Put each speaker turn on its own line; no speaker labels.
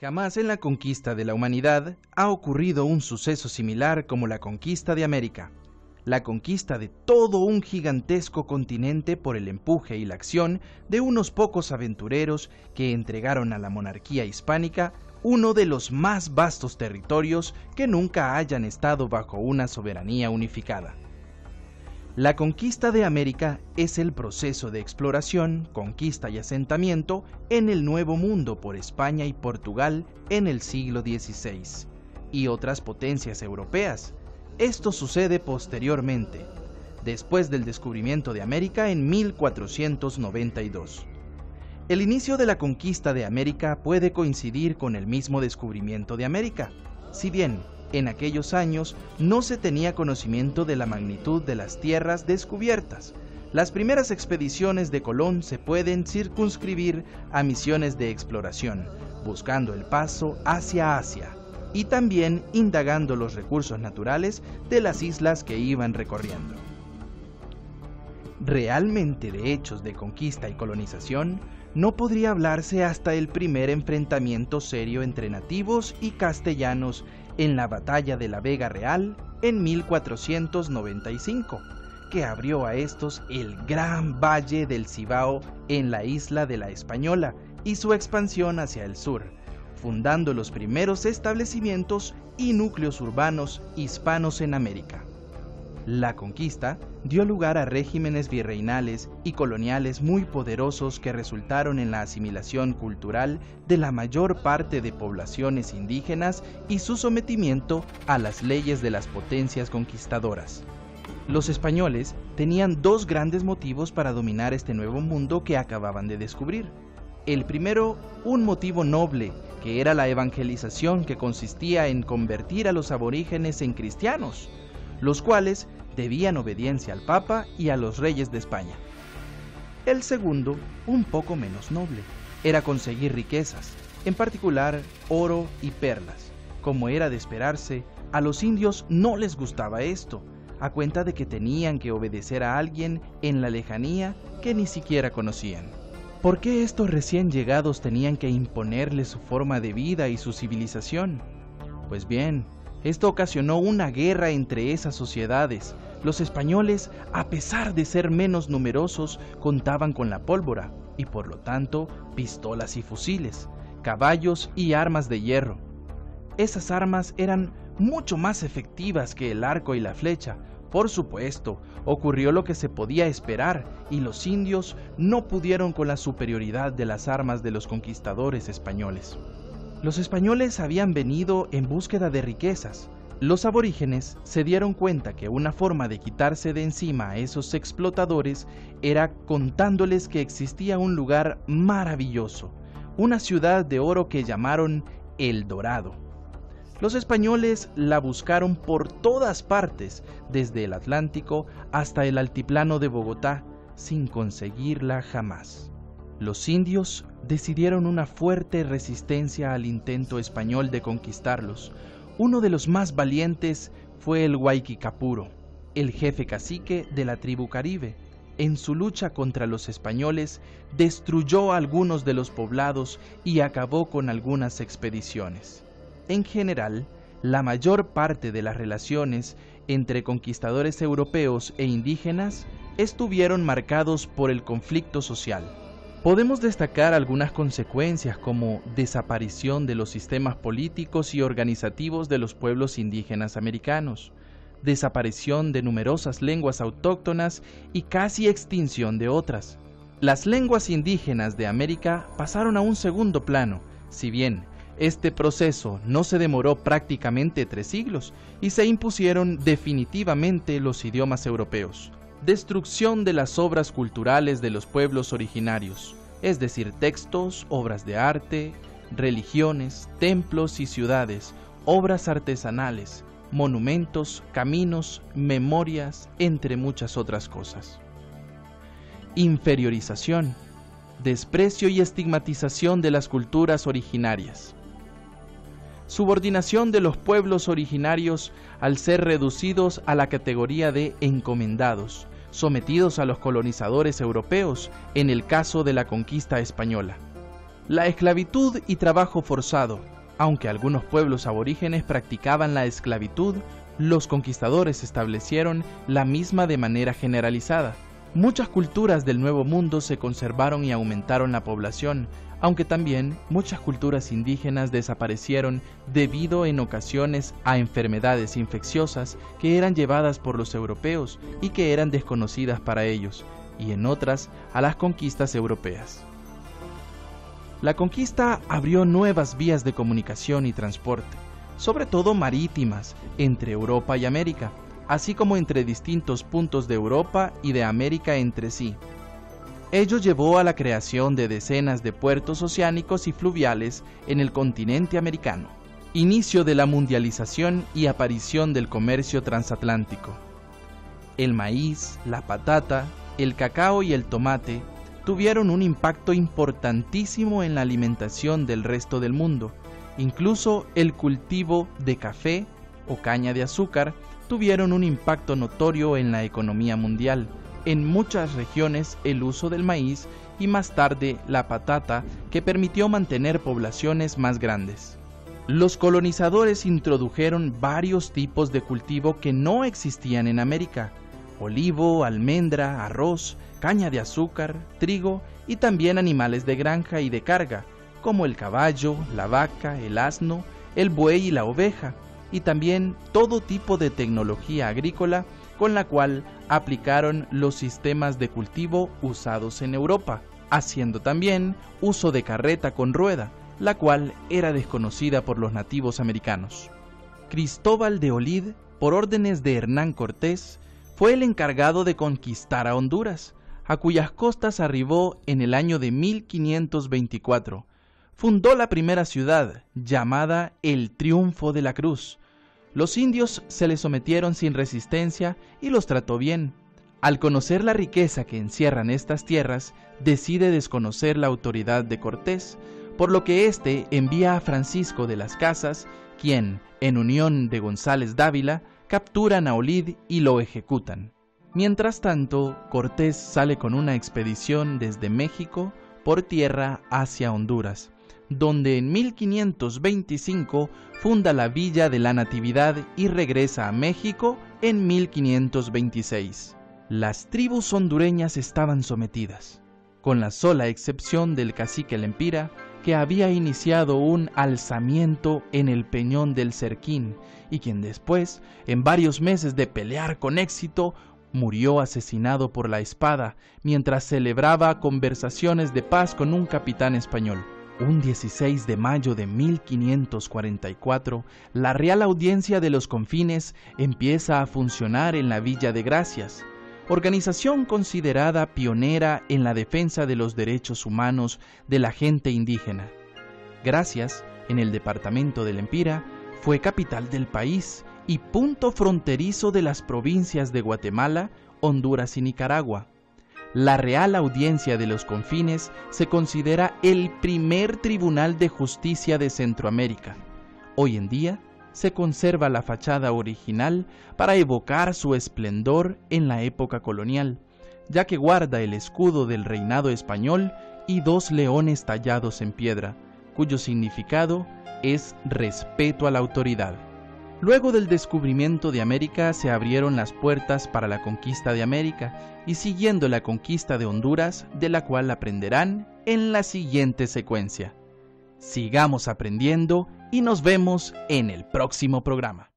Jamás en la conquista de la humanidad ha ocurrido un suceso similar como la conquista de América. La conquista de todo un gigantesco continente por el empuje y la acción de unos pocos aventureros que entregaron a la monarquía hispánica uno de los más vastos territorios que nunca hayan estado bajo una soberanía unificada. La conquista de América es el proceso de exploración, conquista y asentamiento en el Nuevo Mundo por España y Portugal en el siglo XVI y otras potencias europeas. Esto sucede posteriormente, después del descubrimiento de América en 1492. El inicio de la conquista de América puede coincidir con el mismo descubrimiento de América, si bien en aquellos años no se tenía conocimiento de la magnitud de las tierras descubiertas. Las primeras expediciones de Colón se pueden circunscribir a misiones de exploración, buscando el paso hacia Asia y también indagando los recursos naturales de las islas que iban recorriendo. Realmente de hechos de conquista y colonización no podría hablarse hasta el primer enfrentamiento serio entre nativos y castellanos en la batalla de la Vega Real en 1495, que abrió a estos el gran valle del Cibao en la isla de la Española y su expansión hacia el sur, fundando los primeros establecimientos y núcleos urbanos hispanos en América. La conquista dio lugar a regímenes virreinales y coloniales muy poderosos que resultaron en la asimilación cultural de la mayor parte de poblaciones indígenas y su sometimiento a las leyes de las potencias conquistadoras. Los españoles tenían dos grandes motivos para dominar este nuevo mundo que acababan de descubrir. El primero, un motivo noble, que era la evangelización, que consistía en convertir a los aborígenes en cristianos, los cuales debían obediencia al Papa y a los reyes de España. El segundo, un poco menos noble, era conseguir riquezas, en particular oro y perlas. Como era de esperarse, a los indios no les gustaba esto, a cuenta de que tenían que obedecer a alguien en la lejanía que ni siquiera conocían. ¿Por qué estos recién llegados tenían que imponerles su forma de vida y su civilización? Pues bien, esto ocasionó una guerra entre esas sociedades. Los españoles, a pesar de ser menos numerosos, contaban con la pólvora y por lo tanto pistolas y fusiles, caballos y armas de hierro. Esas armas eran mucho más efectivas que el arco y la flecha. Por supuesto, ocurrió lo que se podía esperar y los indios no pudieron con la superioridad de las armas de los conquistadores españoles. Los españoles habían venido en búsqueda de riquezas. Los aborígenes se dieron cuenta que una forma de quitarse de encima a esos explotadores era contándoles que existía un lugar maravilloso, una ciudad de oro que llamaron El Dorado. Los españoles la buscaron por todas partes, desde el Atlántico hasta el altiplano de Bogotá, sin conseguirla jamás. Los indios decidieron una fuerte resistencia al intento español de conquistarlos. Uno de los más valientes fue el Guayquicapuro, el jefe cacique de la tribu Caribe. En su lucha contra los españoles, destruyó algunos de los poblados y acabó con algunas expediciones. En general, la mayor parte de las relaciones entre conquistadores europeos e indígenas estuvieron marcados por el conflicto social. Podemos destacar algunas consecuencias como desaparición de los sistemas políticos y organizativos de los pueblos indígenas americanos, desaparición de numerosas lenguas autóctonas y casi extinción de otras. Las lenguas indígenas de América pasaron a un segundo plano, si bien este proceso no se demoró prácticamente 3 siglos y se impusieron definitivamente los idiomas europeos. Destrucción de las obras culturales de los pueblos originarios, es decir, textos, obras de arte, religiones, templos y ciudades, obras artesanales, monumentos, caminos, memorias, entre muchas otras cosas. Inferiorización, desprecio y estigmatización de las culturas originarias. Subordinación de los pueblos originarios al ser reducidos a la categoría de encomendados, sometidos a los colonizadores europeos en el caso de la conquista española. La esclavitud y trabajo forzado. Aunque algunos pueblos aborígenes practicaban la esclavitud, los conquistadores establecieron la misma de manera generalizada. Muchas culturas del Nuevo Mundo se conservaron y aumentaron la población, aunque también muchas culturas indígenas desaparecieron debido en ocasiones a enfermedades infecciosas que eran llevadas por los europeos y que eran desconocidas para ellos, y en otras a las conquistas europeas. La conquista abrió nuevas vías de comunicación y transporte, sobre todo marítimas, entre Europa y América, así como entre distintos puntos de Europa y de América entre sí. Ello llevó a la creación de decenas de puertos oceánicos y fluviales en el continente americano, inicio de la mundialización y aparición del comercio transatlántico. El maíz, la patata, el cacao y el tomate tuvieron un impacto importantísimo en la alimentación del resto del mundo. Incluso el cultivo de café o caña de azúcar tuvieron un impacto notorio en la economía mundial. En muchas regiones el uso del maíz y más tarde la patata, que permitió mantener poblaciones más grandes. Los colonizadores introdujeron varios tipos de cultivo que no existían en América: olivo, almendra, arroz, caña de azúcar, trigo y también animales de granja y de carga, como el caballo, la vaca, el asno, el buey y la oveja, y también todo tipo de tecnología agrícola con la cual aplicaron los sistemas de cultivo usados en Europa, haciendo también uso de carreta con rueda, la cual era desconocida por los nativos americanos. Cristóbal de Olid, por órdenes de Hernán Cortés, fue el encargado de conquistar a Honduras, a cuyas costas arribó en el año de 1524. Fundó la primera ciudad, llamada El Triunfo de la Cruz. Los indios se le sometieron sin resistencia y los trató bien. Al conocer la riqueza que encierran estas tierras, decide desconocer la autoridad de Cortés, por lo que éste envía a Francisco de las Casas, quien, en unión de González Dávila, capturan a Olid y lo ejecutan. Mientras tanto, Cortés sale con una expedición desde México por tierra hacia Honduras, donde en 1525 funda la Villa de la Natividad y regresa a México en 1526. Las tribus hondureñas estaban sometidas, con la sola excepción del cacique Lempira, que había iniciado un alzamiento en el Peñón del Cerquín y quien después, en varios meses de pelear con éxito, murió asesinado por la espada mientras celebraba conversaciones de paz con un capitán español. Un 16 de mayo de 1544, la Real Audiencia de los Confines empieza a funcionar en la Villa de Gracias, organización considerada pionera en la defensa de los derechos humanos de la gente indígena. Gracias, en el departamento de Lempira, fue capital del país y punto fronterizo de las provincias de Guatemala, Honduras y Nicaragua. La Real Audiencia de los Confines se considera el primer tribunal de justicia de Centroamérica. Hoy en día se conserva la fachada original para evocar su esplendor en la época colonial, ya que guarda el escudo del reinado español y 2 leones tallados en piedra, cuyo significado es respeto a la autoridad. Luego del descubrimiento de América se abrieron las puertas para la conquista de América y siguiendo la conquista de Honduras, de la cual aprenderán en la siguiente secuencia. Sigamos aprendiendo y nos vemos en el próximo programa.